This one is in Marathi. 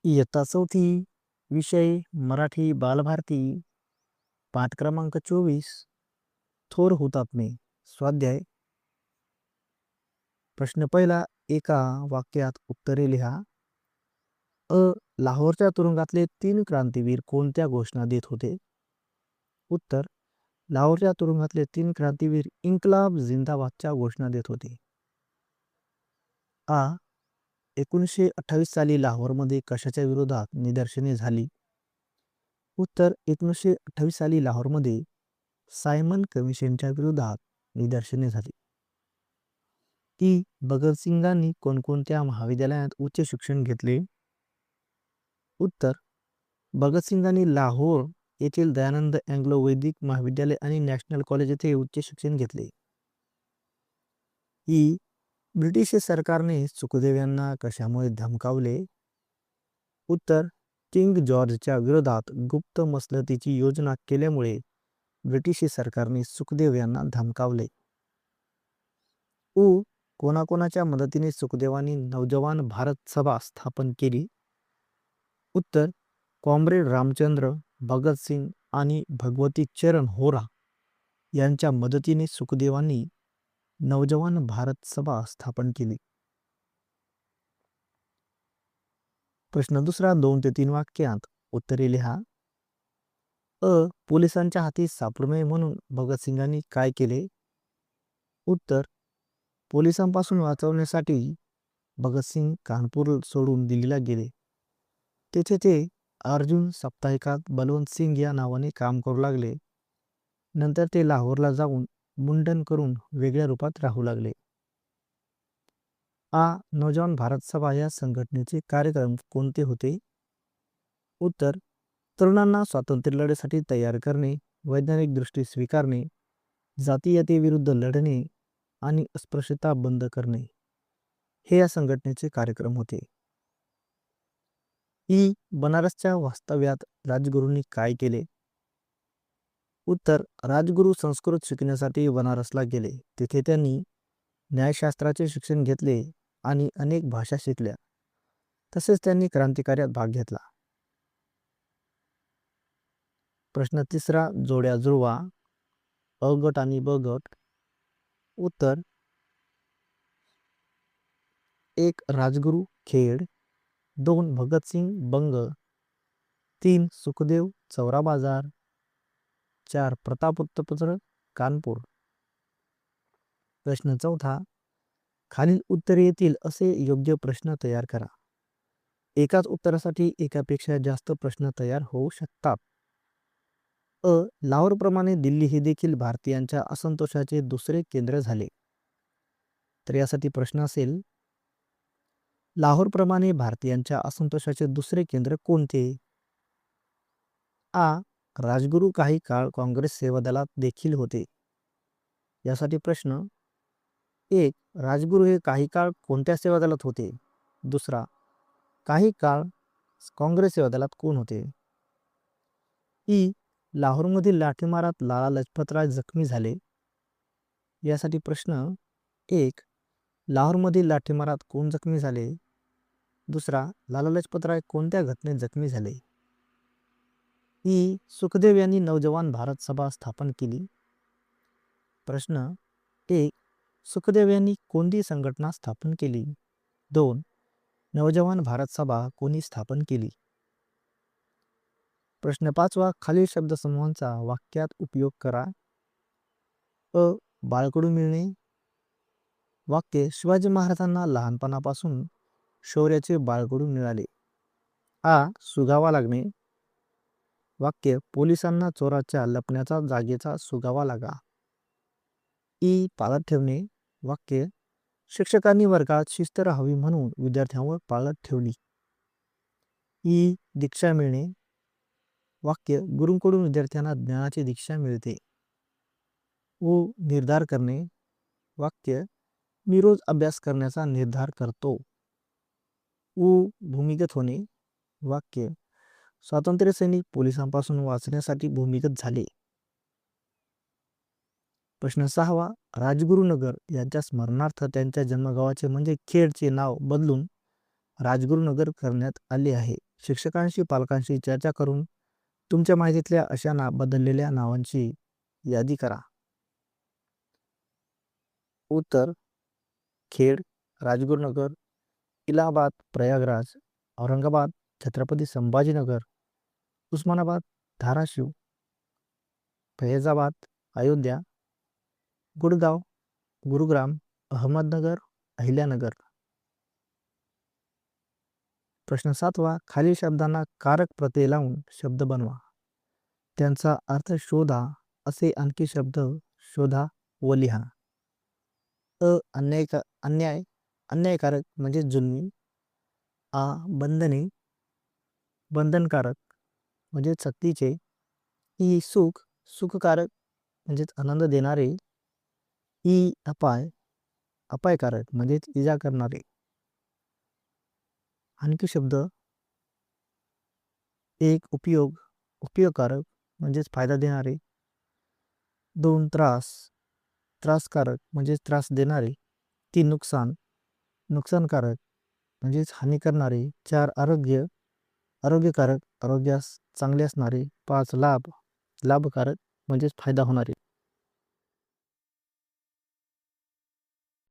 इयत्ता चौथी, विषय मराठी बालभारती, पाठ क्रमांक 24, थोर हुतात्मे. स्वाध्याय. प्रश्न पहिला, एका वाक्यात उत्तरे लिहा. लाहोरच्या तुरुंगातले 3 क्रांतीवीर कोणत्या घोषणा देत होते? उत्तर, लाहोरच्या तुरुंगातले 3 क्रांतीवीर इन्कलाब जिंदाबादच्या घोषणा देत होते. 1928 साली लाहोरमध्ये कशाच्या विरोधात निदर्शने झाली? उत्तर, 1928 साली लाहोरमध्ये सायमन कमिशनच्या विरोधात निदर्शने झाली. भगतसिंगांनी कोणकोणत्या महाविद्यालयात उच्च शिक्षण घेतले? उत्तर, भगतसिंगांनी लाहोर येथील दयानंद अँग्लो वैदिक महाविद्यालय आणि नॅशनल कॉलेज येथे उच्च शिक्षण घेतले. ब्रिटिश सरकारने सुखदेव यांना कशामुळे धमकावले? उत्तर, किंग जॉर्जच्या विरोधात गुप्त मसलतीची योजना केल्यामुळे ब्रिटिश सरकारने सुखदेव यांना धमकावले. कोणाकोणाच्या मदतीने सुखदेवांनी नवजवान भारत सभा स्थापन केली? उत्तर, कॉम्रेड रामचंद्र, भगतसिंग आणि भगवती चरण होरा यांच्या मदतीने सुखदेवांनी नवजवान भारत सभा स्थापन केली. प्रश्न दुसरा, 2 ते 3 वाक्यात उत्तरे लिहा. पोलिसांच्या हाती सापडू नये म्हणून भगतसिंगांनी काय केले? उत्तर, पोलिसांपासून वाचवण्यासाठी भगतसिंग कानपूर सोडून दिल्लीला गेले. तेथे ते अर्जुन साप्ताहिकात बलवंत सिंग या नावाने काम करू लागले. नंतर ते लाहोरला जाऊन मुंडन करून वेगळ्या रूपात राहू लागले. नवजवान भारत सभा या संघटनेचे कार्यक्रम कोणते होते? उत्तर, तरुणांना स्वातंत्र्य लढ्यासाठी तयार करणे, वैज्ञानिक दृष्टी स्वीकारणे, जातीयतेविरुद्ध लढणे आणि अस्पृश्यता बंद करणे हे या संघटनेचे कार्यक्रम होते. बनारसच्या वास्तव्यात राजगुरूंनी काय केले? उत्तर, राजगुरू संस्कृत शिकण्यासाठी बनारसला गेले. तिथे त्यांनी न्यायशास्त्राचे शिक्षण घेतले आणि अनेक भाषा शिकल्या. तसेच त्यांनी क्रांतिकार्यात भाग घेतला. प्रश्न तिसरा, जोड्या जुळवा. अ गट आणि ब गट. उत्तर, 1 राजगुरू खेड, 2 भगतसिंग बंग, 3 सुखदेव चौरा बाजार, 4 प्रताप वृत्तपत्र कानपूर. प्रश्न चौथा, खालील उत्तरे येतील असे योग्य प्रश्न तयार करा. एकाच उत्तरासाठी एकापेक्षा जास्त प्रश्न तयार होऊ शकतात. लाहोरप्रमाणे दिल्ली हे देखील भारतीयांच्या असंतोषाचे दुसरे केंद्र झाले. तर यासाठी प्रश्न असेल, लाहोरप्रमाणे भारतीयांच्या असंतोषाचे दुसरे केंद्र कोणते? राजगुरू काही काळ काँग्रेस सेवादलात देखील होते. यासाठी प्रश्न, 1 राजगुरू हे काही काळ कोणत्या सेवादलात होते? दुसरा, काही काळ काँग्रेस सेवादलात कोण होते? लाहोरमधील लाठीमारात लाला लजपतराय जखमी झाले. यासाठी प्रश्न, 1 लाहोरमधील लाठीमारात कोण जखमी झाले? दुसरा, लाला लजपतराय कोणत्या घटनेत जखमी झाले? सुखदेव यांनी नवजवान भारत सभा स्थापन केली. प्रश्न, 1 सुखदेव यांनी कोणती संघटना स्थापन केली? 2 नवजवान भारत सभा कोणी स्थापन केली? प्रश्न 5वा, खालील शब्दसमूहांचा वाक्यात उपयोग करा. बाळकडू मिळणे. वाक्य, शिवाजी महाराजांना लहानपणापासून शौर्याचे बाळकडू मिळाले. सुगावा लागणे. वाक्य, पोलिसांना चोराच्या लपण्याचा जागेचा सुगावा लागा. पाळत ठेवणे. वाक्य, शिक्षकांनी वर्गात शिस्त राहावी म्हणून विद्यार्थ्यांवर पाळत ठेवली. दीक्षा मिळणे. वाक्य, गुरूंकडून विद्यार्थ्यांना ज्ञानाची दीक्षा मिळते. निर्धार करणे. वाक्य, मी रोज अभ्यास करण्याचा निर्धार करतो. भूमिगत होणे. वाक्य, स्वातंत्र्य सैनिक पोलिसांपासून वाचण्यासाठी भूमिगत झाले. प्रश्न 6वा, राजगुरुनगर यांच्या स्मरणार्थ त्यांच्या जन्मगावाचे म्हणजे खेडचे नाव बदलून राजगुरुनगर करण्यात आले आहे. शिक्षकांशी पालकांशी चर्चा करून तुमच्या माहितीतल्या अशा बदललेल्या नावांची यादी करा. उत्तर: खेड, राजगुरुनगर, इलाहाबाद, प्रयागराज, औरंगाबाद, छत्रपती संभाजीनगर, उस्मानाबाद, धाराशिव, फैजाबाद, अयोध्या, गुडगाव, गुरुग्राम, अहमदनगर, अहिल्यानगर. प्रश्न 7वा. खालील शब्दांना कारक प्रत्यय लावून शब्द बनवा. त्यांचा अर्थ शोधा. असे आणखी शब्द शोधा व लिहा. अन्याय, अन्यायकारक म्हणजे जुलमी. बंधने, बंधनकारक म्हणजे सक्तीचे. सुख, सुखकारक म्हणजेच आनंद देणारे. अपाय, अपायकारक म्हणजेच इजा करणारे. आणखी शब्द उपयोग, उपयोगकारक म्हणजेच फायदा देणारे. 2 त्रास, त्रासकारक म्हणजेच त्रास देणारे. 3 नुकसान, नुकसानकारक म्हणजेच हानी करणारे. 4 आरोग्य, आरोग्यकारक, आरोग्यास चांगले असणारे. 5 लाभ, लाभकारक म्हणजेच फायदा होणारे.